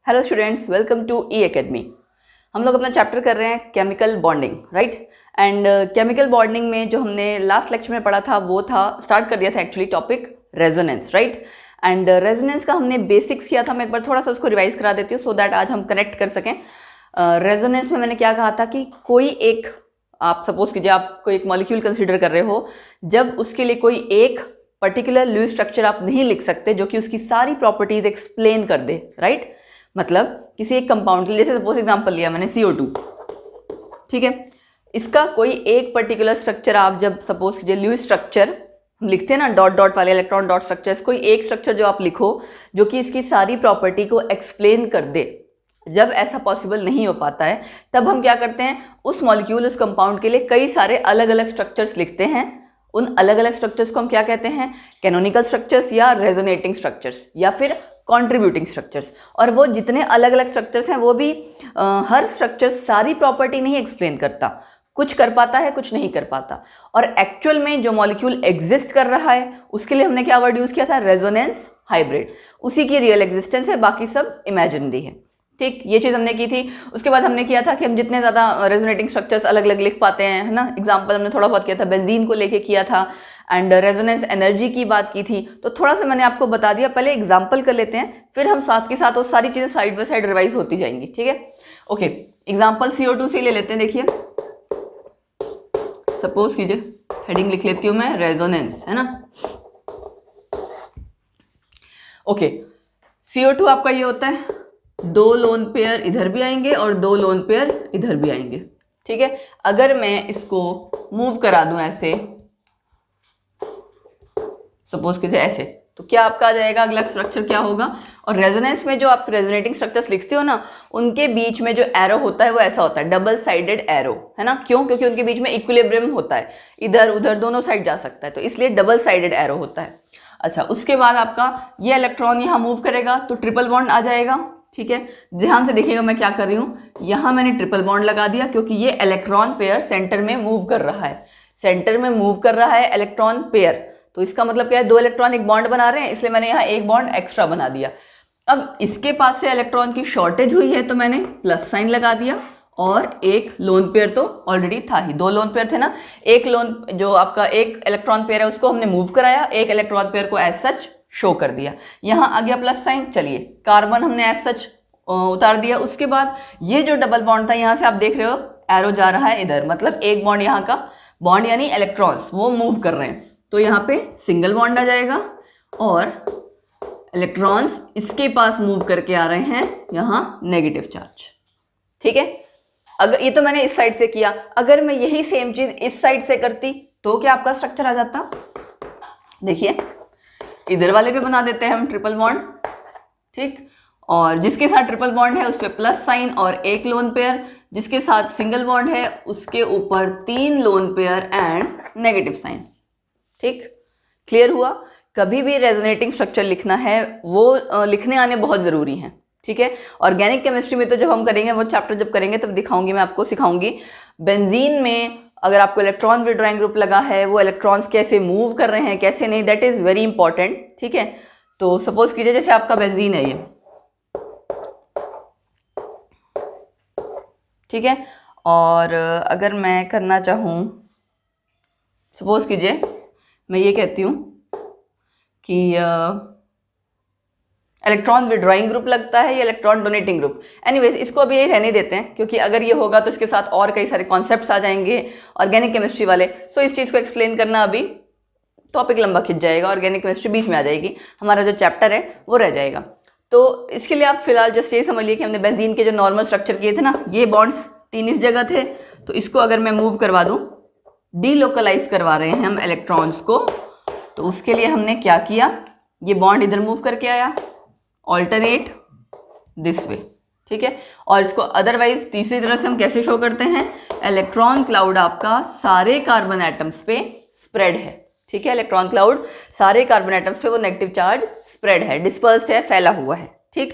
Hello students, welcome to E academy. हम लोग अपना चैप्टर कर रहे हैं chemical bonding, right. And chemical bonding में जो हमने लास्ट लेक्चर में पढ़ा था वो था, स्टार्ट कर दिया था actually topic resonance, right. And resonance का हमने बेसिक्स किया था। मैं एक बार थोड़ा सा उसको रिवाइज करा देती हूँ सो दैट आज हम कनेक्ट कर सकें। रेजोनेंस में मैंने क्या कहा था कि कोई एक, आप सपोज कीजिए आप कोई एक मॉलिक्यूल कंसिडर कर रहे हो, जब उसके लिए कोई एक पर्टिकुलर लुईस स्ट्रक्चर आप नहीं लिख सकते जो कि उसकी सारी प्रॉपर्टीज एक्सप्लेन कर दे, राइट। मतलब किसी एक कंपाउंड के लिए, जैसे सपोज एग्जांपल लिया मैंने CO2, ठीक है। इसका कोई एक पर्टिकुलर स्ट्रक्चर आप जब सपोज कीजिए लुईस स्ट्रक्चर हम लिखते हैं ना, डॉट डॉट वाले इलेक्ट्रॉन डॉट स्ट्रक्चर्स, कोई एक स्ट्रक्चर जो आप लिखो जो कि इसकी सारी प्रॉपर्टी को एक्सप्लेन कर दे। जब ऐसा पॉसिबल नहीं हो पाता है तब हम क्या करते हैं, उस मॉलिक्यूल उस कंपाउंड के लिए कई सारे अलग अलग स्ट्रक्चर्स लिखते हैं। उन अलग अलग स्ट्रक्चर्स को हम क्या कहते हैं, कैनोनिकल स्ट्रक्चर्स या रेजोनेटिंग स्ट्रक्चर्स या फिर कॉन्ट्रीब्यूटिंग स्ट्रक्चर्स। और वो जितने अलग अलग स्ट्रक्चर्स हैं वो भी हर स्ट्रक्चर सारी प्रॉपर्टी नहीं एक्सप्लेन करता, कुछ कर पाता है कुछ नहीं कर पाता। और एक्चुअल में जो मॉलिक्यूल एग्जिस्ट कर रहा है उसके लिए हमने क्या वर्ड यूज किया था, रेजोनेंस हाइब्रिड। उसी की रियल एग्जिस्टेंस है, बाकी सब इमेजिनरी है, ठीक। ये चीज़ हमने की थी। उसके बाद हमने किया था कि हम जितने ज़्यादा रेजोनेटिंग स्ट्रक्चर्स अलग अलग लिख पाते हैं, है ना। एग्जाम्पल हमने थोड़ा बहुत किया था, बेंजीन को लेके किया था। एंड रेजोनेंस एनर्जी की बात की थी, तो थोड़ा सा मैंने आपको बता दिया। पहले एग्जाम्पल कर लेते हैं, फिर हम साथ के साथ वो सारी चीज़ें साइड बाय साइड रिवाइज होती जाएंगी, ठीक है। ओके, एग्जाम्पल CO2 से ले लेते हैं। देखिए सपोज कीजिए, हेडिंग लिख लेती हूँ मैं, रेजोनेंस, है ना। ओके, CO2 आपका ये होता है, दो लोन पेयर इधर भी आएंगे और दो लोन पेयर इधर भी आएंगे, ठीक है। अगर मैं इसको मूव करा दूं ऐसे, सपोज कीजिए ऐसे, तो क्या आपका आ जाएगा, अगला स्ट्रक्चर क्या होगा। और रेजोनेंस में जो आप रेजोनेटिंग स्ट्रक्चर्स लिखते हो ना, उनके बीच में जो एरो होता है वो ऐसा होता है, डबल साइडेड एरो, है ना। क्यों? क्योंकि उनके बीच में इक्विलिब्रियम होता है, इधर उधर दोनों साइड जा सकता है, तो इसलिए डबल साइडेड एरो होता है। अच्छा, उसके बाद आपका ये इलेक्ट्रॉन यहाँ मूव करेगा तो ट्रिपल बॉन्ड आ जाएगा, ठीक है। ध्यान से देखिएगा मैं क्या कर रही हूँ, यहाँ मैंने ट्रिपल बॉन्ड लगा दिया क्योंकि ये इलेक्ट्रॉन पेयर सेंटर में मूव कर रहा है, सेंटर में मूव कर रहा है इलेक्ट्रॉन पेयर। तो इसका मतलब क्या है, दो इलेक्ट्रॉन एक बॉन्ड बना रहे हैं, इसलिए मैंने यहाँ एक बॉन्ड एक्स्ट्रा बना दिया। अब इसके पास से इलेक्ट्रॉन की शॉर्टेज हुई है तो मैंने प्लस साइन लगा दिया, और एक लोन पेयर तो ऑलरेडी था ही, दो लोन पेयर थे ना। एक लोन जो आपका एक इलेक्ट्रॉन पेयर है उसको हमने मूव कराया, एक इलेक्ट्रॉन पेयर को एज सच शो कर दिया। यहाँ आ गया प्लस साइन। चलिए, कार्बन हमने एज सच उतार दिया। उसके बाद ये जो डबल बॉन्ड था, यहाँ से आप देख रहे हो एरो जा रहा है इधर, मतलब एक बॉन्ड यहाँ का बॉन्ड यानी इलेक्ट्रॉन्स वो मूव कर रहे हैं, तो यहाँ पे सिंगल बॉन्ड आ जाएगा और इलेक्ट्रॉन्स इसके पास मूव करके आ रहे हैं यहाँ नेगेटिव चार्ज, ठीक है। अगर ये तो मैंने इस साइड से किया, अगर मैं यही सेम चीज इस साइड से करती तो क्या आपका स्ट्रक्चर आ जाता। देखिए, इधर वाले पे बना देते हैं हम ट्रिपल बॉन्ड, ठीक। और जिसके साथ ट्रिपल बॉन्ड है उस पर प्लस साइन और एक लोन पेयर, जिसके साथ सिंगल बॉन्ड है उसके ऊपर तीन lone pair and negative sign, ठीक। क्लियर हुआ। कभी भी रेजोनेटिंग स्ट्रक्चर लिखना है वो लिखने आने बहुत ज़रूरी हैं, ठीक है। ऑर्गेनिक केमिस्ट्री में तो जब हम करेंगे, वो चैप्टर जब करेंगे तब दिखाऊंगी, मैं आपको सिखाऊंगी। बेंजीन में अगर आपको इलेक्ट्रॉन विड्रॉइंग ग्रुप लगा है, वो इलेक्ट्रॉन्स कैसे मूव कर रहे हैं कैसे नहीं, दैट इज़ वेरी इंपॉर्टेंट, ठीक है। तो सपोज कीजिए जैसे आपका बेंजीन है ये, ठीक है। और अगर मैं करना चाहूँ, सपोज कीजिए मैं ये कहती हूँ कि इलेक्ट्रॉन विड्रॉइंग ग्रुप लगता है या इलेक्ट्रॉन डोनेटिंग ग्रुप। एनीवेज, इसको अभी यही रहने देते हैं क्योंकि अगर ये होगा तो इसके साथ और कई सारे कॉन्सेप्ट्स आ जाएंगे ऑर्गेनिक केमिस्ट्री वाले। सो इस चीज़ को एक्सप्लेन करना अभी टॉपिक लंबा खिंच जाएगा, ऑर्गेनिक केमिस्ट्री बीच में आ जाएगी, हमारा जो चैप्टर है वो रह जाएगा। तो इसके लिए आप फिलहाल जस्ट ये समझ लिए कि हमने बेंजीन के जो नॉर्मल स्ट्रक्चर किए थे ना, ये बॉन्ड्स तीन इस जगह थे, तो इसको अगर मैं मूव करवा दूँ, डीलोकलाइज करवा रहे हैं हम इलेक्ट्रॉन्स को, तो उसके लिए हमने क्या किया, ये बॉन्ड इधर मूव करके आया, ऑल्टरनेट दिस वे, ठीक है। और इसको अदरवाइज तीसरी तरह से हम कैसे शो करते हैं, इलेक्ट्रॉन क्लाउड आपका सारे कार्बन एटम्स पे स्प्रेड है, ठीक है। इलेक्ट्रॉन क्लाउड सारे कार्बन एटम्स पे वो नेगेटिव चार्ज स्प्रेड है, डिस्पर्स्ड है, फैला हुआ है, ठीक।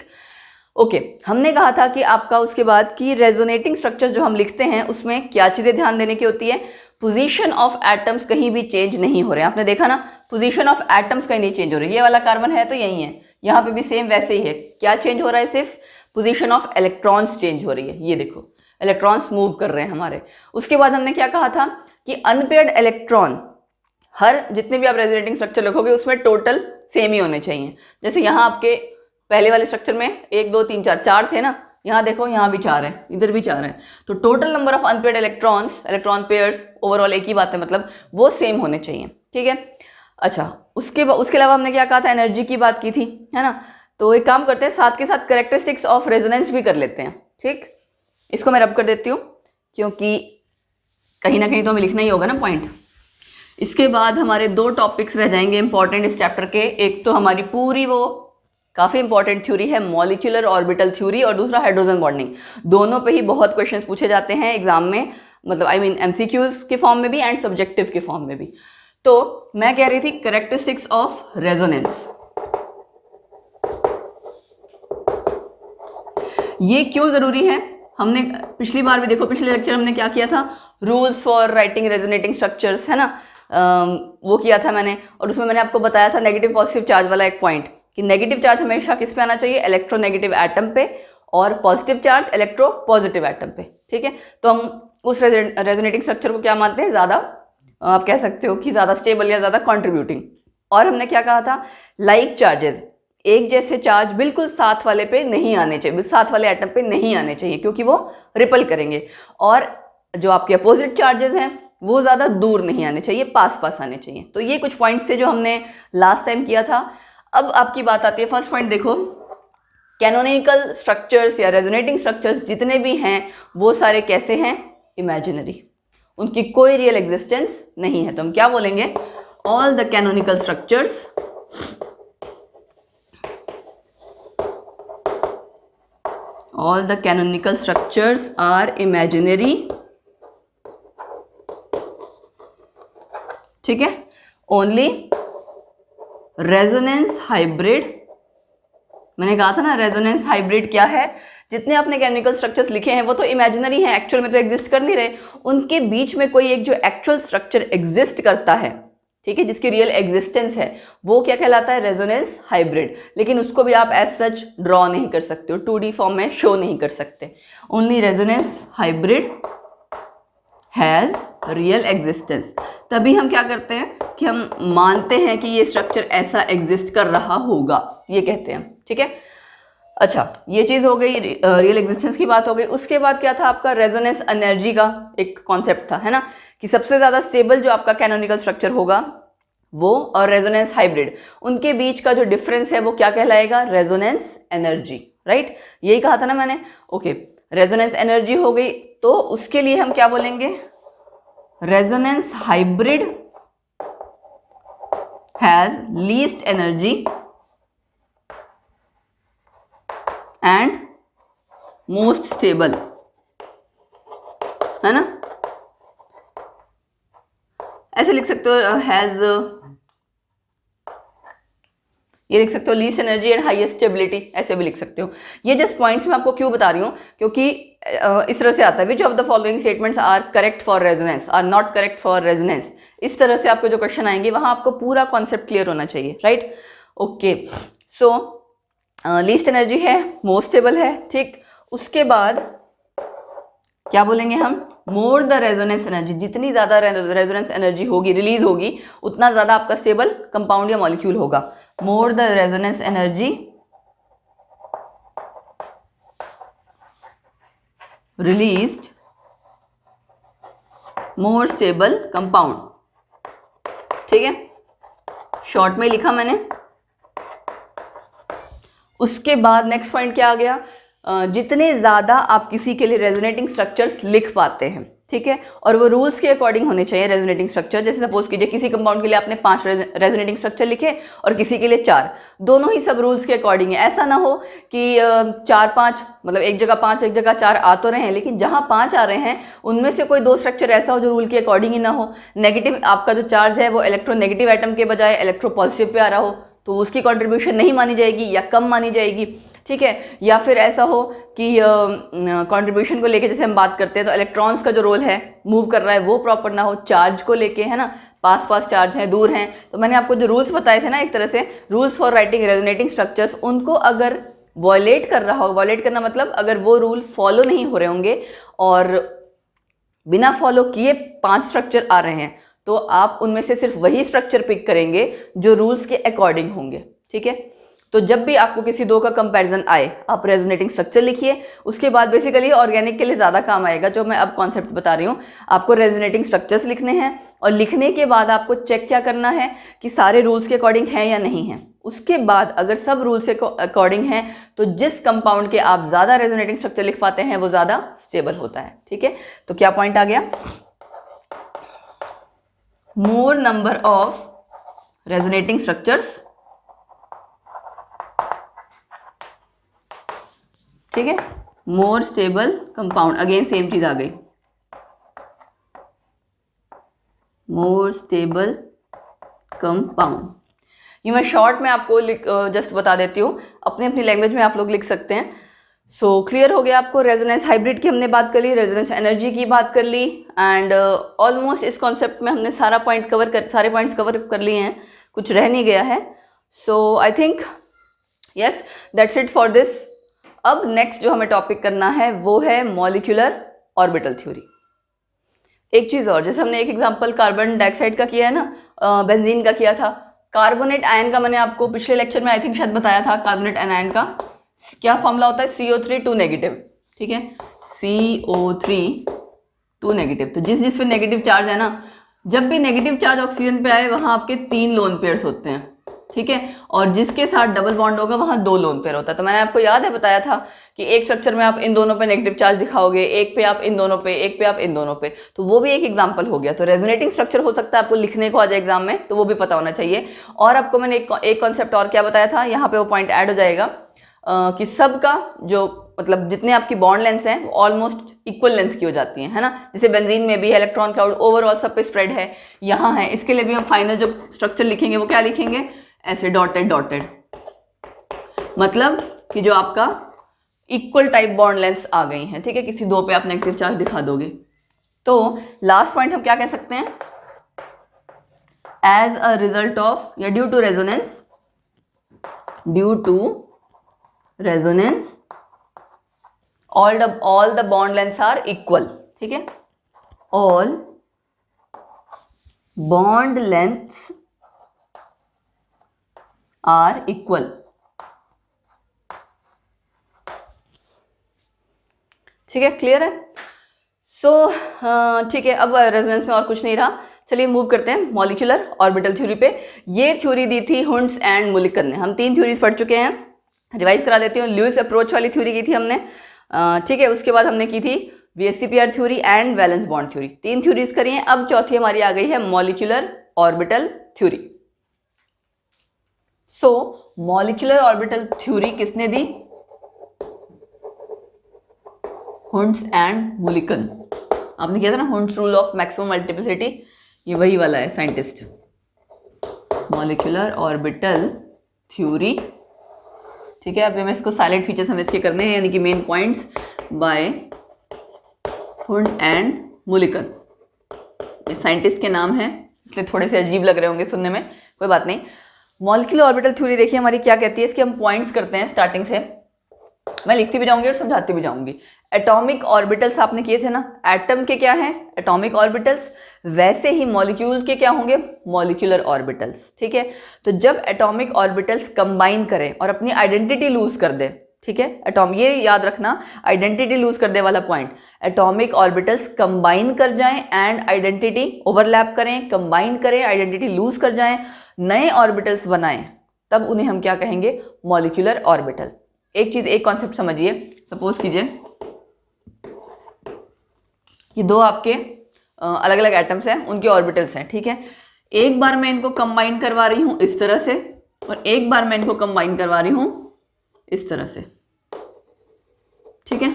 ओके, हमने कहा था कि आपका उसके बाद की रेजोनेटिंग स्ट्रक्चर जो हम लिखते हैं उसमें क्या चीज़ें ध्यान देने की होती है, पोजीशन ऑफ एटम्स कहीं भी चेंज नहीं हो रहे हैं। आपने देखा ना, पोजीशन ऑफ एटम्स कहीं नहीं चेंज हो रही है। ये वाला कार्बन है तो यही है, यहाँ पे भी सेम वैसे ही है। क्या चेंज हो रहा है? सिर्फ पोजीशन ऑफ इलेक्ट्रॉन्स चेंज हो रही है। ये देखो इलेक्ट्रॉन्स मूव कर रहे हैं हमारे। उसके बाद हमने क्या कहा था कि अनपेयर्ड इलेक्ट्रॉन, हर जितने भी आप रेजोनेटिंग स्ट्रक्चर लिखोगे उसमें टोटल सेम ही होने चाहिए। जैसे यहाँ आपके पहले वाले स्ट्रक्चर में 1 2 3 4 4 थे ना, यहाँ देखो यहाँ भी 4 है, इधर भी 4 है, तो total number of unpaired electrons, electron pairs overall एक ही बात है, मतलब वो सेम होने चाहिए। ठीक है। अच्छा, उसके अलावा हमने क्या कहा था? एनर्जी की बात की थी, है ना। तो एक काम करते हैं, साथ के साथ कैरेक्टरिस्टिक्स ऑफ रेजोनेंस भी कर लेते हैं। ठीक, इसको मैं रब कर देती हूँ क्योंकि कहीं ना कहीं तो हमें लिखना ही होगा ना पॉइंट। इसके बाद हमारे 2 टॉपिक्स रह जाएंगे इंपॉर्टेंट इस चैप्टर के। एक तो हमारी पूरी वो काफ़ी इंपॉर्टेंट थ्योरी है मॉलिक्यूलर ऑर्बिटल थ्योरी, और दूसरा हाइड्रोजन बॉन्डिंग। दोनों पे ही बहुत क्वेश्चंस पूछे जाते हैं एग्जाम में, मतलब आई मीन एमसीक्यूज के फॉर्म में भी एंड सब्जेक्टिव के फॉर्म में भी। तो मैं कह रही थी कैरेक्टरिस्टिक्स ऑफ रेजोनेंस, ये क्यों जरूरी है? हमने पिछली बार भी देखो, पिछले लेक्चर हमने क्या किया था? Rules for writing resonating structures, है ना, वो किया था मैंने, और उसमें मैंने आपको बताया था नेगेटिव पॉजिटिव चार्ज वाला एक पॉइंट, कि नेगेटिव चार्ज हमेशा किस पे आना चाहिए? इलेक्ट्रोनेगेटिव एटम पे, और positive charge electro positive atom पे। ठीक है। तो हम उस रेजोनेटिंग स्ट्रक्चर को क्या मानते हैं? ज़्यादा, आप कह सकते हो कि ज़्यादा स्टेबल या ज़्यादा कॉन्ट्रीब्यूटिंग। और हमने क्या कहा था? लाइक चार्जेस, एक जैसे चार्ज बिल्कुल साथ वाले पे नहीं आने चाहिए, साथ वाले एटम पे नहीं आने चाहिए, क्योंकि वो रिपल करेंगे। और जो आपके अपोजिट चार्जेस हैं वो ज़्यादा दूर नहीं आने चाहिए, पास पास आने चाहिए। तो ये कुछ पॉइंट्स थे जो हमने लास्ट टाइम किया था। अब आपकी बात आती है, फर्स्ट पॉइंट देखो, कैनोनिकल स्ट्रक्चर्स या रेजोनेटिंग स्ट्रक्चर्स जितने भी हैं वो सारे कैसे हैं? इमेजिनरी, उनकी कोई रियल एग्जिस्टेंस नहीं है। तो हम क्या बोलेंगे? All the canonical structures all the canonical structures are imaginary। ठीक है। ओनली रेजोनेंस हाइब्रिड, मैंने कहा था ना रेजोनेंस हाइब्रिड क्या है? जितने आपने केमिकल स्ट्रक्चर्स लिखे हैं वो तो इमेजिनरी हैं, एक्चुअल में तो एग्जिस्ट कर नहीं रहे। उनके बीच में कोई एक जो एक्चुअल स्ट्रक्चर एग्जिस्ट करता है, ठीक है, जिसकी रियल एग्जिस्टेंस है, वो क्या कहलाता है? Resonance hybrid. लेकिन उसको भी आप एज सच ड्रॉ नहीं कर सकते हो, 2D फॉर्म में शो नहीं कर सकते। Only resonance hybrid has real existence. तभी हम क्या करते हैं कि हम मानते हैं कि ये स्ट्रक्चर ऐसा एग्जिस्ट कर रहा होगा, ये कहते हैं। ठीक है। अच्छा, ये चीज़ हो गई, रियल एग्जिस्टेंस की बात हो गई। उसके बाद क्या था आपका? रेजोनेंस एनर्जी का एक कॉन्सेप्ट था, है ना, कि सबसे ज़्यादा स्टेबल जो आपका कैनोनिकल स्ट्रक्चर होगा वो और रेजोनेंस हाइब्रिड, उनके बीच का जो डिफरेंस है वो क्या कहलाएगा? Resonance energy. राइट, यही कहा था ना मैंने। ओके, रेजोनेंस एनर्जी हो गई, तो उसके लिए हम क्या बोलेंगे? Resonance hybrid has least energy and most stable, है ना। ऐसे लिख सकते हो, हैज, ये लिख सकते हो least energy and highest stability, ऐसे भी लिख सकते हो। ये जस्ट पॉइंट्स मैं आपको क्यों बता रही हूँ, क्योंकि इस तरह से आता है, which of the following statements are correct for resonance, are not correct for resonance. इस तरह से आपको जो क्वेश्चन आएंगे वहां आपको पूरा कॉन्सेप्ट क्लियर होना चाहिए। Right, okay. So least energy है, मोस्ट स्टेबल है, ठीक। उसके बाद क्या बोलेंगे हम? मोर द रेजोनेंस एनर्जी, जितनी ज़्यादा रेजोनेंस एनर्जी होगी, रिलीज होगी, उतना ज़्यादा आपका स्टेबल कंपाउंड या मॉलिक्यूल होगा। More the resonance energy released, more stable compound. ठीक है, शॉर्ट में लिखा मैंने। उसके बाद नेक्स्ट पॉइंट क्या आ गया? जितने ज़्यादा आप किसी के लिए रेजोनेटिंग स्ट्रक्चर्स लिख पाते हैं, ठीक है, और वो रूल्स के अकॉर्डिंग होने चाहिए रेजोनेटिंग स्ट्रक्चर। जैसे सपोज कीजिए किसी कंपाउंड के लिए आपने 5 रेजोनेटिंग स्ट्रक्चर लिखे और किसी के लिए 4, दोनों ही सब रूल्स के अकॉर्डिंग है। ऐसा ना हो कि 4-5, मतलब एक जगह 5 एक जगह 4 आ तो रहे हैं, लेकिन जहाँ 5 आ रहे हैं उनमें से कोई 2 स्ट्रक्चर ऐसा हो जो रूल के अकॉर्डिंग ही ना हो। नेगेटिव आपका जो चार्ज है वो इलेक्ट्रोनेगेटिव एटम के बजाय इलेक्ट्रो पॉजिटिव पे आ रहा हो, तो उसकी कॉन्ट्रीब्यूशन नहीं मानी जाएगी या कम मानी जाएगी। ठीक है, या फिर ऐसा हो कि कंट्रीब्यूशन को लेके जैसे हम बात करते हैं तो इलेक्ट्रॉन्स का जो रोल है मूव कर रहा है वो प्रॉपर ना हो, चार्ज को लेके, है ना, पास पास चार्ज हैं, दूर हैं। तो मैंने आपको जो रूल्स बताए थे ना, एक तरह से rules for writing resonating structures, उनको अगर वॉयलेट कर रहा हो, वॉयलेट करना मतलब अगर वो रूल फॉलो नहीं हो रहे होंगे और बिना फॉलो किए 5 स्ट्रक्चर आ रहे हैं, तो आप उनमें से सिर्फ वही स्ट्रक्चर पिक करेंगे जो रूल्स के अकॉर्डिंग होंगे। ठीक है, तो जब भी आपको किसी दो का कंपैरिजन आए, आप रेजोनेटिंग स्ट्रक्चर लिखिए। उसके बाद बेसिकली ऑर्गेनिक के लिए ज़्यादा काम आएगा जो मैं अब कॉन्सेप्ट बता रही हूँ। आपको रेजोनेटिंग स्ट्रक्चर्स लिखने हैं और लिखने के बाद आपको चेक क्या करना है कि सारे रूल्स के अकॉर्डिंग हैं या नहीं हैं। उसके बाद अगर सब रूल्स के अकॉर्डिंग हैं तो जिस कंपाउंड के आप ज़्यादा रेजोनेटिंग स्ट्रक्चर लिख पाते हैं वो ज़्यादा स्टेबल होता है। ठीक है, तो क्या पॉइंट आ गया? मोर नंबर ऑफ रेजोनेटिंग स्ट्रक्चर्स, ठीक है, more stable compound, again same चीज आ गई, मोर स्टेबल कंपाउंड। ये मैं शॉर्ट में आपको जस्ट बता देती हूँ, अपनी अपनी लैंग्वेज में आप लोग लिख सकते हैं। सो क्लियर हो गया आपको? रेजोनेंस हाइब्रिड की हमने बात कर ली, रेजोनेंस एनर्जी की बात कर ली, एंड ऑलमोस्ट इस कॉन्सेप्ट में हमने सारे पॉइंट्स कवर कर लिए हैं, कुछ रह नहीं गया है। So I think yes, that's it for this. अब नेक्स्ट जो हमें टॉपिक करना है वो है मॉलिक्यूलर ऑर्बिटल थ्योरी। एक चीज़ और, जैसे हमने एक एग्जांपल कार्बन डाइऑक्साइड का किया है ना, बेंजीन का किया था, कार्बोनेट आयन का मैंने आपको पिछले लेक्चर में आई थिंक शायद बताया था। कार्बोनेट आयन का क्या फॉर्मूला होता है? CO3 2 negative. ठीक है, CO3 2 नेगेटिव। तो जिस पे नेगेटिव चार्ज है ना, जब भी नेगेटिव चार्ज ऑक्सीजन पे आए वहाँ आपके 3 लोन पेयर्स होते हैं। ठीक है, और जिसके साथ डबल बॉन्ड होगा वहाँ 2 लोन पेयर होता है। तो मैंने आपको याद है बताया था कि एक स्ट्रक्चर में आप इन दोनों पे नेगेटिव चार्ज दिखाओगे, एक पे आप इन दोनों पे, एक पे आप इन दोनों पे, तो वो भी एक एग्जांपल हो गया। तो रेजोनेटिंग स्ट्रक्चर हो सकता है आपको लिखने को आ जाए एग्जाम में, तो वो भी पता होना चाहिए। और आपको मैंने एक कॉन्सेप्ट और क्या बताया था, यहाँ पे वो पॉइंट ऐड हो जाएगा कि सबका जो मतलब जितने आपकी बॉन्ड लेंथ हैं वो ऑलमोस्ट इक्वल लेंथ की हो जाती हैं, है ना। जैसे बेंजीन में भी इलेक्ट्रॉन क्लाउड ओवरऑल सब पे स्प्रेड है, यहाँ है। इसके लिए भी हम फाइनल जो स्ट्रक्चर लिखेंगे वो क्या लिखेंगे? ऐसे डॉटेड डॉटेड, मतलब कि जो आपका इक्वल टाइप बॉन्ड लेंथ्स आ गई हैं। ठीक है, किसी दो पे आप नेगेटिव चार्ज दिखा दोगे। तो लास्ट पॉइंट हम क्या कह सकते हैं? एज अ रिजल्ट ऑफ या due to resonance, all the bond lengths are equal। ठीक है, all bond lengths are equal। ठीक है, क्लियर है? सो ठीक है, अब रेजोनेंस में और कुछ नहीं रहा। चलिए मूव करते हैं मॉलिक्यूलर ऑर्बिटल थ्योरी पे। ये थ्योरी दी थी हुंड्स एंड मुलिकन ने। हम 3 थ्योरीज पढ़ चुके हैं, रिवाइज करा देती हूँ। ल्यूइस अप्रोच वाली थ्योरी की थी हमने, ठीक है। उसके बाद हमने की थी VSEPR theory and valence bond theory. 3 theories करी हैं। अब चौथी हमारी आ गई है molecular orbital theory. So molecular orbital theory किसने दी? Hund's and Mulliken. आपने किया था ना Hund's rule of maximum multiplicity, ये वही वाला है साइंटिस्ट। मॉलिक्यूलर ऑर्बिटल थ्योरी, ठीक है। अभी मैं इसको साइलेंट फीचर्स हमें इसके करने हैं, यानी कि main points by Hund and Mulliken. ये साइंटिस्ट के नाम है, इसलिए थोड़े से अजीब लग रहे होंगे सुनने में, कोई बात नहीं। मॉलिक्यूलर ऑर्बिटल थ्योरी देखिए हमारी क्या कहती है। इसके हम पॉइंट्स करते हैं स्टार्टिंग से, मैं लिखती भी जाऊंगी और समझाती भी जाऊंगी। एटॉमिक ऑर्बिटल्स आपने किए थे ना, एटम के क्या हैं? Atomic orbitals. वैसे ही मॉलिक्यूल्स के क्या होंगे? Molecular orbitals. ठीक है, तो जब एटॉमिक ऑर्बिटल्स कंबाइन करें और अपनी आइडेंटिटी लूज कर दे, ठीक है, एटॉम, ये याद रखना, आइडेंटिटी लूज कर दे वाला पॉइंट। एटॉमिक ऑर्बिटल्स कंबाइन कर जाएं एंड आइडेंटिटी ओवरलैप करें, कंबाइन करें, आइडेंटिटी लूज कर जाएं, नए ऑर्बिटल्स बनाएं, तब उन्हें हम क्या कहेंगे? Molecular orbital. एक चीज, एक कॉन्सेप्ट समझिए। सपोज कीजिए कि दो आपके अलग अलग एटम्स हैं, उनके ऑर्बिटल्स हैं, ठीक है। एक बार मैं इनको कंबाइन करवा रही हूं इस तरह से, और एक बार मैं इनको कंबाइन करवा रही हूं इस तरह से, ठीक है।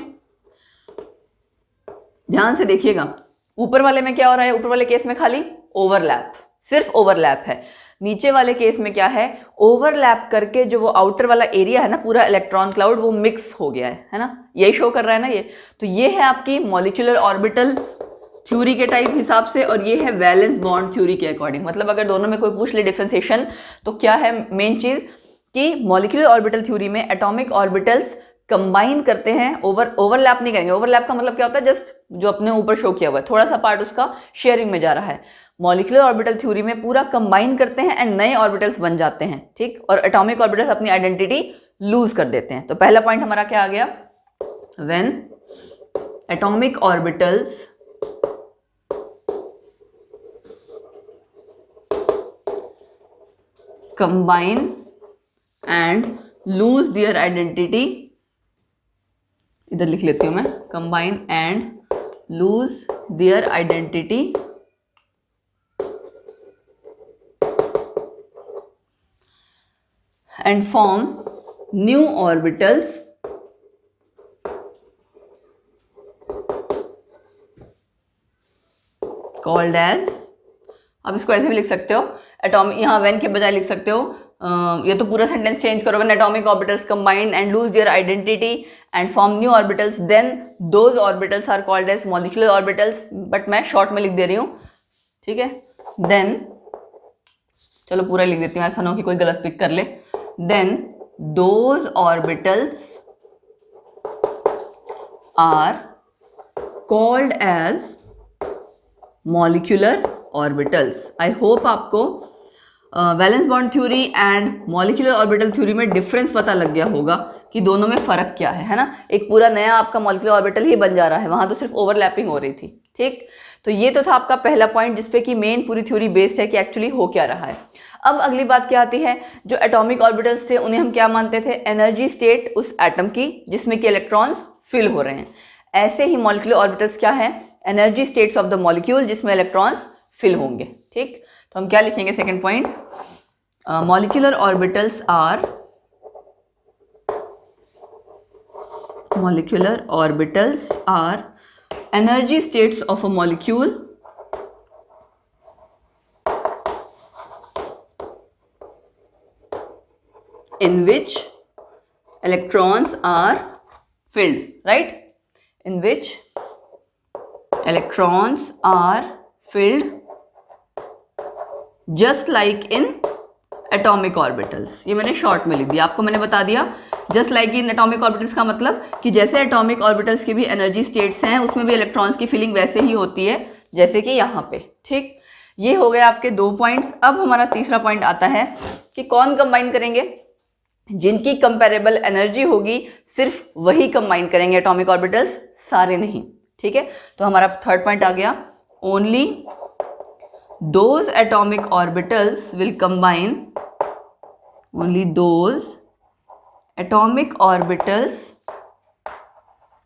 ध्यान से देखिएगा, ऊपर वाले में क्या हो रहा है? ऊपर वाले केस में खाली ओवरलैप, सिर्फ ओवरलैप है। नीचे वाले केस में क्या है? ओवरलैप करके जो वो आउटर वाला एरिया है ना, पूरा इलेक्ट्रॉन क्लाउड, वो मिक्स हो गया है ना, यही शो कर रहा है ना ये। तो ये है आपकी मॉलिक्यूलर ऑर्बिटल थ्योरी के टाइप हिसाब से, और ये है वैलेंस बॉन्ड थ्योरी के अकॉर्डिंग। मतलब अगर दोनों में कोई पूछ ले डिफरेंशिएशन तो क्या है मेन चीज कि मॉलिक्यूलर ऑर्बिटल थ्योरी में एटॉमिक ऑर्बिटल्स कंबाइन करते हैं, ओवरलैप नहीं करेंगे। ओवरलैप का मतलब क्या होता है, जस्ट जो अपने ऊपर शो किया हुआ है थोड़ा सा पार्ट उसका शेयरिंग में जा रहा है। मॉलिक्यूलर ऑर्बिटल थ्योरी में पूरा कंबाइन करते हैं एंड नए ऑर्बिटल्स बन जाते हैं, ठीक। और एटॉमिक ऑर्बिटल्स अपनी आइडेंटिटी लूज कर देते हैं। तो पहला पॉइंट हमारा क्या आ गया, when atomic orbitals combine and lose their identity, इधर लिख लेती हूं मैं, combine and lose their identity and form new orbitals called as, अब इसको ऐसे भी लिख सकते हो, एटॉमिक, यहाँ व्हेन के बजाय लिख सकते हो, ये तो पूरा सेंटेंस चेंज करो, when atomic orbitals combine and lose their identity and form new orbitals then those orbitals are called as molecular orbitals. But मैं शॉर्ट में लिख दे रही हूँ, ठीक है। देन चलो पूरा लिख देती हूँ, ऐसा ना हो कि कोई गलत पिक कर ले। Then those orbitals are called as molecular orbitals. I hope आपको valence bond theory and molecular orbital theory में डिफरेंस पता लग गया होगा कि दोनों में फर्क क्या है ना। एक पूरा नया आपका मॉलिक्यूलर ऑर्बिटल ही बन जा रहा है, वहां तो सिर्फ ओवरलैपिंग हो रही थी, ठीक। तो ये तो था आपका पहला पॉइंट जिसपे कि मेन पूरी थ्योरी बेस्ड है कि एक्चुअली हो क्या रहा है। अब अगली बात क्या आती है, जो एटॉमिक ऑर्बिटल्स थे उन्हें हम क्या मानते थे, एनर्जी स्टेट उस एटम की जिसमें कि इलेक्ट्रॉन्स फिल हो रहे हैं। ऐसे ही मॉलिक्यूलर ऑर्बिटल्स क्या है, energy states of the molecule जिसमें इलेक्ट्रॉन्स फिल होंगे, ठीक। तो हम क्या लिखेंगे second point, molecular orbitals are energy states of a molecule in which electrons are filled, right? In which electrons are filled just like in atomic orbitals। ये मैंने short में लिख दिया, आपको मैंने बता दिया just like in atomic orbitals का मतलब कि जैसे atomic orbitals की भी एनर्जी स्टेट्स हैं उसमें भी इलेक्ट्रॉन्स की फिलिंग वैसे ही होती है जैसे कि यहाँ पे, ठीक। ये हो गए आपके दो पॉइंट्स। अब हमारा तीसरा पॉइंट आता है कि कौन कंबाइन करेंगे, जिनकी कंपेरेबल एनर्जी होगी सिर्फ वही कंबाइन करेंगे एटॉमिक ऑर्बिटल्स, सारे नहीं, ठीक है। तो हमारा थर्ड पॉइंट आ गया, only those atomic orbitals will combine, only those atomic orbitals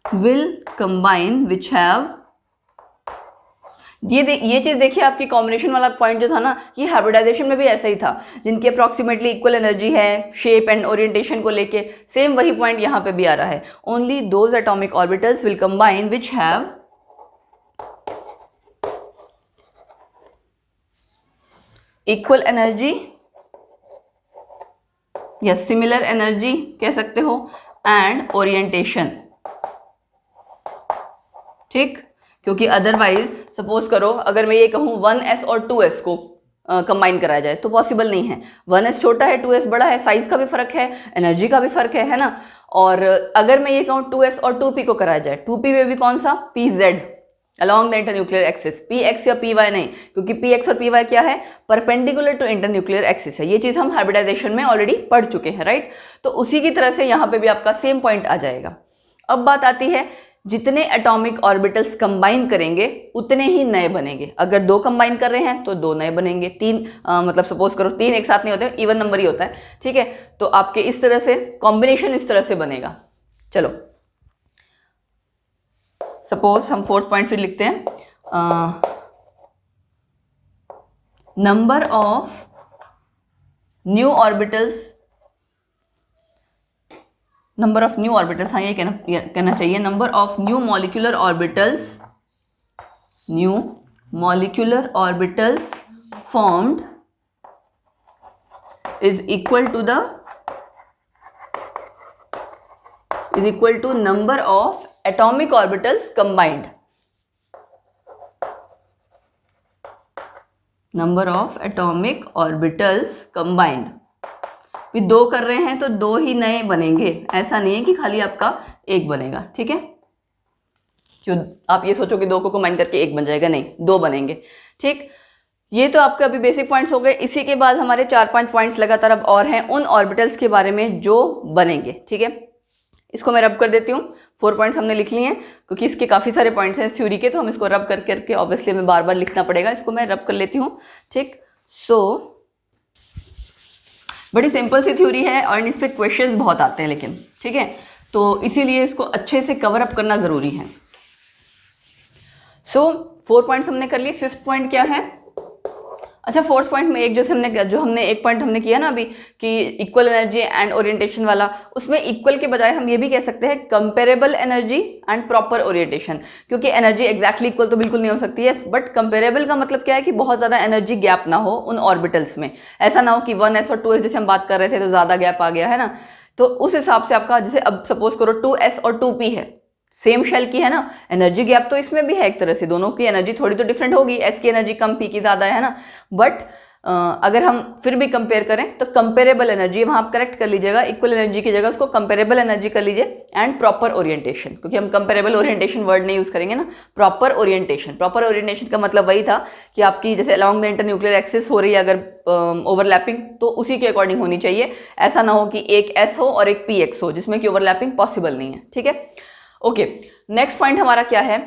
will combine which have, ये चीज देखिए आपकी कॉम्बिनेशन वाला पॉइंट जो था ना, ये हाइब्रिडाइजेशन में भी ऐसा ही था, जिनकी अप्रॉक्सीमेटली इक्वल एनर्जी है शेप एंड ओरिएंटेशन को लेके, सेम वही पॉइंट यहाँ पे भी आ रहा है, only those atomic orbitals will combine which have equal energy या सिमिलर एनर्जी कह सकते हो एंड ओरिएंटेशन, ठीक। क्योंकि अदरवाइज सपोज करो अगर मैं ये कहूँ 1s और 2s को कंबाइन कराया जाए तो पॉसिबल नहीं है। 1s छोटा है, 2s बड़ा है, साइज का भी फर्क है, एनर्जी का भी फर्क है ना। और अगर मैं ये कहूँ 2s और 2p को कराया जाए, 2p में भी कौन सा, pz along the internuclear axis, px या py नहीं, क्योंकि px और py क्या है, परपेंडिकुलर टू इंटरन्यूक्लियर एक्सिस है। ये चीज हम हाइब्रिडाइजेशन में ऑलरेडी पढ़ चुके हैं, राइट। तो उसी की तरह से यहाँ पे भी आपका सेम पॉइंट आ जाएगा। अब बात आती है, जितने एटॉमिक ऑर्बिटल्स कंबाइन करेंगे उतने ही नए बनेंगे। अगर दो कंबाइन कर रहे हैं तो दो नए बनेंगे, तीन मतलब सपोज करो तीन एक साथ नहीं होते, इवन नंबर ही होता है, ठीक है। तो आपके इस तरह से कॉम्बिनेशन इस तरह से बनेगा। चलो सपोज हम फोर्थ पॉइंट फिर लिखते हैं, number of new orbitals, number of new orbitals, हाँ ये कहना चाहिए, number of new molecular orbitals formed is equal to number of atomic orbitals combined. Number of atomic orbitals combined. भी दो कर रहे हैं तो दो ही नए बनेंगे, ऐसा नहीं है कि खाली आपका एक बनेगा, ठीक है। क्यों आप ये सोचो कि दो को कंबाइन करके एक बन जाएगा, नहीं, दो बनेंगे, ठीक। ये तो आपके अभी बेसिक पॉइंट्स हो गए। इसी के बाद हमारे 4-5 पॉइंट्स लगातार अब और हैं उन ऑर्बिटल्स के बारे में जो बनेंगे, ठीक है। इसको मैं रब कर देती हूँ। 4 पॉइंट्स हमने लिख लिए हैं क्योंकि इसके काफ़ी सारे पॉइंट्स हैं थ्योरी के, तो हम इसको रब करके ऑब्वियसली हमें बार बार लिखना पड़ेगा। इसको मैं रब कर लेती हूँ, ठीक। बड़ी सिंपल सी थ्योरी है और इस पर क्वेश्चंस बहुत आते हैं लेकिन, ठीक है, तो इसीलिए इसको अच्छे से कवर अप करना ज़रूरी है। 4 पॉइंट्स हमने कर लिए। 5th पॉइंट क्या है? अच्छा, 4th पॉइंट में एक जो हमने एक पॉइंट हमने किया ना अभी कि इक्वल एनर्जी एंड ओरिएंटेशन वाला, उसमें इक्वल के बजाय हम ये भी कह सकते हैं comparable energy and proper orientation, क्योंकि एनर्जी एग्जैक्टली इक्वल तो बिल्कुल नहीं हो सकती है, बट कंपेरेबल का मतलब क्या है कि बहुत ज़्यादा एनर्जी गैप ना हो उन ऑर्बिटल्स में। ऐसा ना हो कि 1s और 2s जैसे हम बात कर रहे थे तो ज़्यादा गैप आ गया है ना, तो उस हिसाब से आपका जैसे अब सपोज करो 2s और 2p है, सेम शेल की है ना, एनर्जी गैप तो इसमें भी है एक तरह से, दोनों की एनर्जी थोड़ी तो डिफरेंट होगी, एस की एनर्जी कम पी की ज़्यादा है ना, बट अगर हम फिर भी कंपेयर करें तो कंपेरेबल एनर्जी, वहाँ आप करेक्ट कर लीजिएगा, इक्वल एनर्जी की जगह उसको कंपेरेबल एनर्जी कर लीजिए, एंड प्रॉपर ओरिएंटेशन, क्योंकि हम कंपेरेबल ओरिएंटेशन वर्ड नहीं यूज़ करेंगे ना, प्रॉपर ओरिएंटेशन। प्रॉपर ओरिएंटेशन का मतलब वही था कि आपकी जैसे अलॉन्ग द इंटरन्यूक्लियर एक्सिस हो रही है अगर ओवरलैपिंग, तो उसी के अकॉर्डिंग होनी चाहिए, ऐसा ना हो कि एक एस हो और एक पी एक्स हो जिसमें कि ओवरलैपिंग पॉसिबल नहीं है, ठीक है। ओके, नेक्स्ट पॉइंट हमारा क्या है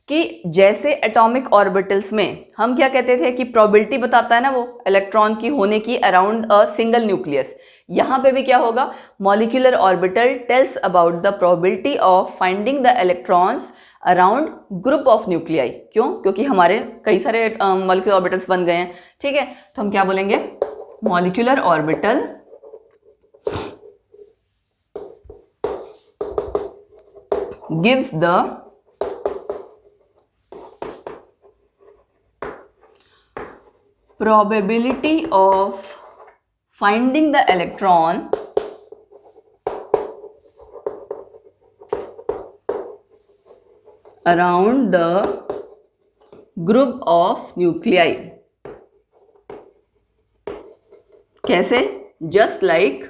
कि जैसे एटॉमिक ऑर्बिटल्स में हम क्या कहते थे कि प्रोबेबिलिटी बताता है ना वो इलेक्ट्रॉन की होने की अराउंड अ सिंगल न्यूक्लियस, यहाँ पे भी क्या होगा, molecular orbital tells about the probability of finding the electrons around group of nuclei. क्यों? क्योंकि हमारे कई सारे मॉलिक्यूलर ऑर्बिटल्स बन गए हैं, ठीक है, तो हम क्या बोलेंगे, molecular orbital gives the probability of finding the electron around the group of nuclei। कैसे? जस्ट लाइक,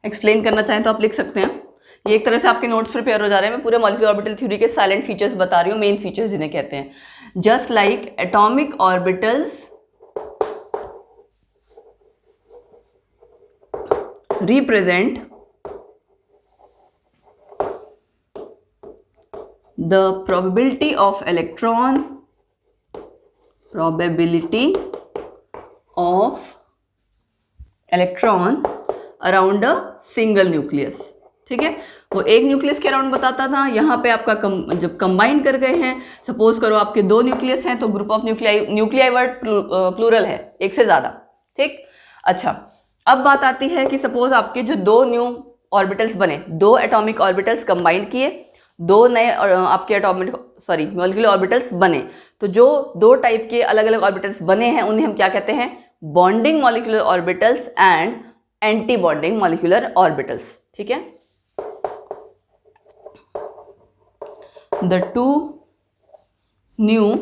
एक्सप्लेन करना चाहें तो आप लिख सकते हैं, ये एक तरह से आपके नोट्स प्रिपेयर हो जा रहे हैं। मैं पूरे मॉलिक्यूलर ऑर्बिटल थ्योरी के साइलेंट फीचर्स बता रही हूँ, मेन फीचर्स जिन्हें कहते हैं। Just like atomic orbitals represent the probability of electron, around a single nucleus, ठीक है। वो एक न्यूक्लियस के अराउंड बताता था, यहाँ पे आपका जब कंबाइन कर गए हैं, सपोज करो आपके दो न्यूक्लियस हैं तो group of nuclei word plural है, एक से ज़्यादा, ठीक। अच्छा, अब बात आती है कि सपोज आपके जो दो न्यू ऑर्बिटल्स बने, दो एटॉमिक ऑर्बिटल्स कंबाइन किए, दो नए आपके मॉलिक्यूलर ऑर्बिटल्स बने, तो जो दो टाइप के अलग अलग ऑर्बिटल्स बने हैं उन्हें हम क्या कहते हैं, bonding molecular orbitals and anti bonding molecular orbitals, ठीक है। द टू न्यू,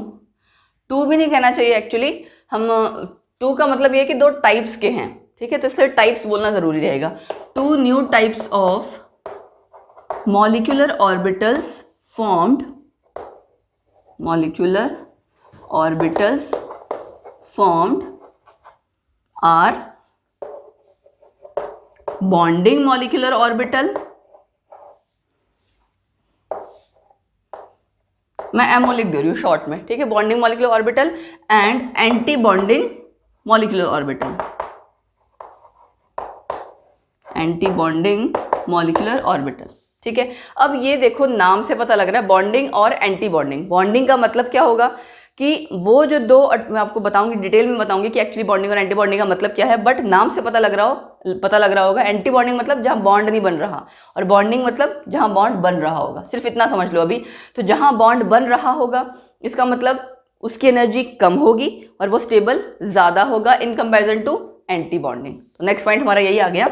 टू भी नहीं कहना चाहिए एक्चुअली, हम टू का मतलब ये है कि दो टाइप्स के हैं, ठीक है, तो इसलिए टाइप्स बोलना जरूरी रहेगा। Two new types of molecular orbitals formed, molecular orbitals formed are bonding molecular orbital, मैं एमओ लिख दे रही हूँ शॉर्ट में, ठीक है, bonding molecular orbital and anti bonding molecular orbital, anti bonding molecular orbital, ठीक है। अब ये देखो नाम से पता लग रहा है बॉन्डिंग और एंटी बॉन्डिंग। बॉन्डिंग का मतलब क्या होगा कि वो जो दो, मैं आपको बताऊंगी, डिटेल में बताऊंगी कि एक्चुअली बॉन्डिंग और एंटी बॉन्डिंग का मतलब क्या है, बट नाम से पता लग रहा होगा एंटी बॉन्डिंग मतलब जहां बॉन्ड नहीं बन रहा, और बॉन्डिंग मतलब जहां बॉन्ड बन रहा होगा, सिर्फ इतना समझ लो अभी। तो जहां बॉन्ड बन रहा होगा इसका मतलब उसकी एनर्जी कम होगी और वो स्टेबल ज़्यादा होगा in comparison to anti bonding. तो नेक्स्ट पॉइंट हमारा यही आ गया।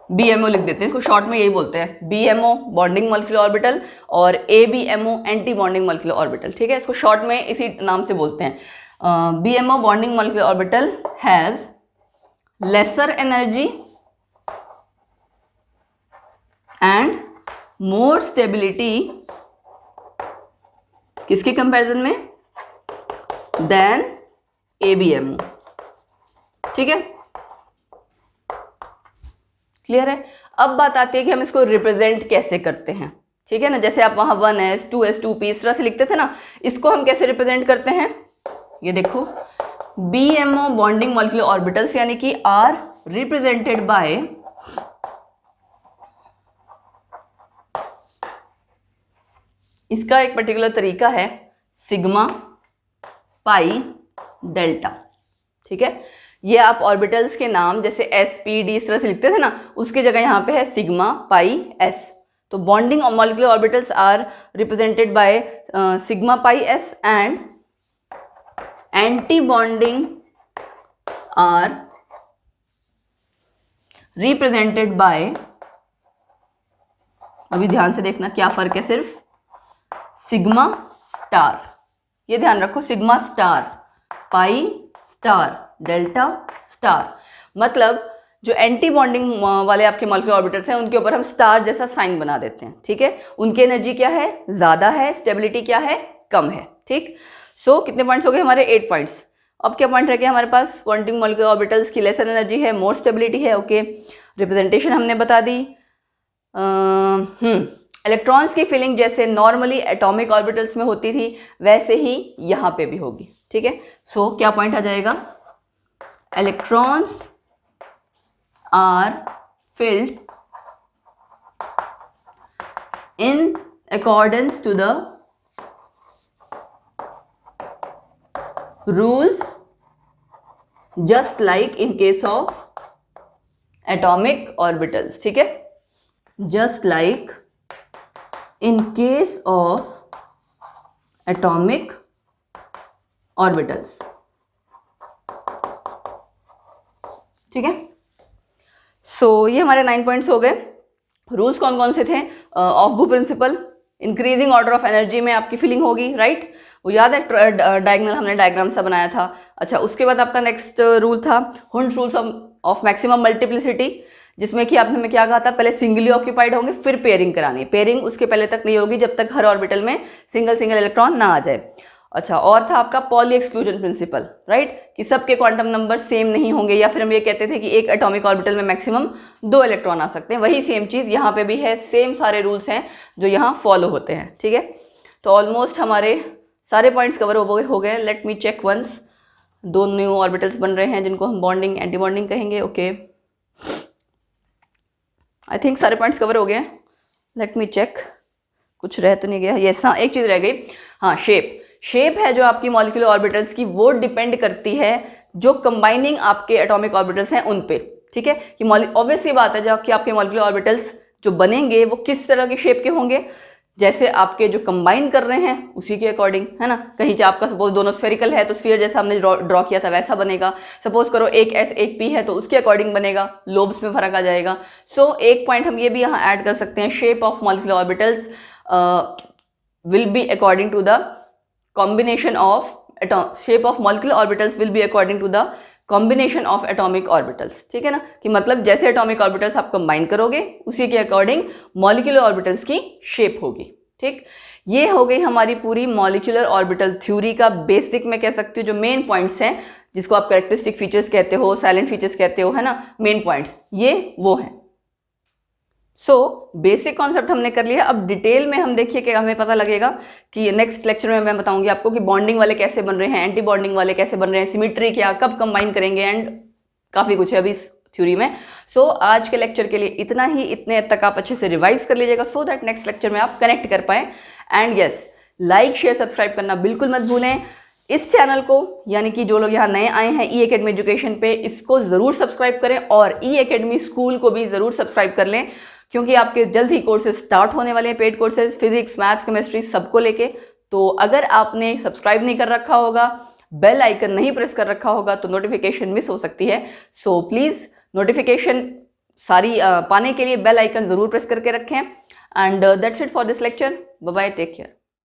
BMO लिख देते हैं, इसको शॉर्ट में यही बोलते हैं, BMO बॉन्डिंग मॉलिक्यूलर ऑर्बिटल और ABMO anti bonding molecular orbital, ठीक है, इसको शॉर्ट में इसी नाम से बोलते हैं। BMO bonding molecular orbital has lesser energy and more stability, किसके कंपैरिजन में, देन ABMO, ठीक है, क्लियर है। अब बात आती है कि हम इसको रिप्रेजेंट कैसे करते हैं, ठीक है ना, जैसे आप वहां 1s 2s 2p इस तरह से लिखते थे ना, इसको हम कैसे रिप्रेजेंट करते हैं, ये देखो, BMO बॉन्डिंग मॉलिक्यूलर ऑर्बिटल्स यानी कि आर रिप्रेजेंटेड बाय इसका एक पर्टिकुलर तरीका है सिग्मा पाई डेल्टा, ठीक है, ये आप ऑर्बिटल्स के नाम जैसे s p d इस तरह से लिखते थे ना, उसकी जगह यहाँ पे है सिग्मा पाई s। तो bonding molecular orbitals are represented by sigma pi s and anti bonding are represented by, अभी ध्यान से देखना क्या फर्क है, सिर्फ सिग्मा स्टार, ये ध्यान रखो, sigma star pi star delta star, मतलब जो एंटी बॉन्डिंग वाले आपके मॉलिक्यूलर ऑर्बिटल्स हैं उनके ऊपर हम स्टार जैसा साइन बना देते हैं, ठीक है, उनकी एनर्जी क्या है, ज़्यादा है, स्टेबिलिटी क्या है, कम है, ठीक। सो कितने पॉइंट्स हो गए हमारे, 8 पॉइंट्स। अब क्या पॉइंट रह गया हमारे पास, बॉन्डिंग मॉलिक्यूलर ऑर्बिटल्स की लेसर एनर्जी है, मोर स्टेबिलिटी है, ओके, रिप्रेजेंटेशन हमने बता दी। इलेक्ट्रॉन्स की फिलिंग जैसे नॉर्मली एटॉमिक ऑर्बिटल्स में होती थी वैसे ही यहाँ पे भी होगी, ठीक है। सो क्या पॉइंट आ जाएगा, electrons are filled in accordance to the rules just like in case of atomic orbitals, ठीक है, just like in case of atomic orbitals, ठीक है। सो ये हमारे 9 पॉइंट्स हो गए। रूल्स कौन कौन से थे, Aufbau principle, increasing order of energy में आपकी फिलिंग होगी, राइट, वो याद है, डायगोनल हमने डायग्राम सा बनाया था। अच्छा, उसके बाद आपका नेक्स्ट रूल था Hund rules of maximum multiplicity, जिसमें कि आपने में क्या कहा था, पहले सिंगली ऑक्यूपाइड होंगे फिर पेयरिंग करानी है, पेयरिंग उसके पहले तक नहीं होगी जब तक हर ऑर्बिटल में सिंगल सिंगल इलेक्ट्रॉन ना आ जाए। अच्छा, और था आपका पॉली एक्सक्लूजन प्रिंसिपल, राइट, कि सबके क्वांटम नंबर सेम नहीं होंगे, या फिर हम ये कहते थे कि एक एटॉमिक ऑर्बिटल में मैक्सिमम 2 इलेक्ट्रॉन आ सकते हैं, वही सेम चीज़ यहाँ पे भी है, सेम सारे रूल्स हैं जो यहाँ फॉलो होते हैं, ठीक है। तो ऑलमोस्ट हमारे सारे पॉइंट्स कवर हो गए। Let me check once, 2 new orbitals बन रहे हैं जिनको हम बॉन्डिंग एंटी बॉन्डिंग कहेंगे, ओके, आई थिंक सारे पॉइंट्स कवर हो गए। लेट मी चेक, कुछ रह तो नहीं गया, यस, हाँ एक चीज़ रह गई, हाँ, शेप है जो आपकी मॉलिक्यूलर ऑर्बिटल्स की, वो डिपेंड करती है जो कंबाइनिंग आपके एटॉमिक ऑर्बिटल्स हैं उन पे, ठीक है, कि ऑब्वियस सी बात है जब कि आपके मॉलिक्यूलर ऑर्बिटल्स जो बनेंगे वो किस तरह के शेप के होंगे, जैसे आपके जो कंबाइन कर रहे हैं उसी के अकॉर्डिंग, है ना। कहीं से आपका सपोज दोनों स्फेरिकल है तो स्फीयर जैसा हमने ड्रॉ किया था वैसा बनेगा, सपोज करो एक S एक P है तो उसके अकॉर्डिंग बनेगा, लोब्स में फर्क आ जाएगा। सो एक पॉइंट हम ये भी यहाँ ऐड कर सकते हैं, shape of molecular orbitals will be according to the combination of shape of molecular orbitals will be according to the combination of atomic orbitals, ठीक है ना, कि मतलब जैसे एटॉमिक ऑर्बिटल्स आप कंबाइन करोगे उसी के अकॉर्डिंग मॉलिक्यूलर ऑर्बिटल्स की शेप होगी, ठीक। ये हो गई हमारी पूरी मॉलिक्यूलर ऑर्बिटल थ्योरी का बेसिक, मैं कह सकती हूँ जो मेन पॉइंट्स हैं, जिसको आप कैरेक्टरिस्टिक फीचर्स कहते हो, साइलेंट फीचर्स कहते हो, है ना, मेन पॉइंट्स ये वो हैं। सो बेसिक कॉन्सेप्ट हमने कर लिया। अब डिटेल में हम देखिए कि हमें पता लगेगा कि नेक्स्ट लेक्चर में मैं बताऊंगी आपको कि बॉन्डिंग वाले कैसे बन रहे हैं, एंटी बॉन्डिंग वाले कैसे बन रहे हैं, सिमेट्री क्या, कब कंबाइन करेंगे, एंड काफ़ी कुछ है अभी इस थ्योरी में। सो आज के लेक्चर के लिए इतना ही, इतने तक आप अच्छे से रिवाइज कर लीजिएगा सो दैट नेक्स्ट लेक्चर में आप कनेक्ट कर पाएँ। And yes, like share subscribe करना बिल्कुल मत भूलें। इस चैनल को, यानी कि जो लोग यहाँ नए आए हैं ई एकेडमी एजुकेशन पे, इसको ज़रूर सब्सक्राइब करें और ई एकेडमी स्कूल को भी ज़रूर सब्सक्राइब कर लें, क्योंकि आपके जल्द ही कोर्सेज स्टार्ट होने वाले हैं, paid courses, physics, maths, chemistry सबको लेके। तो अगर आपने सब्सक्राइब नहीं कर रखा होगा, बेल आइकन नहीं प्रेस कर रखा होगा तो नोटिफिकेशन मिस हो सकती है। सो प्लीज़ नोटिफिकेशन सारी पाने के लिए बेल आइकन ज़रूर प्रेस करके रखें। And that's it for this lecture. Bye bye, take care.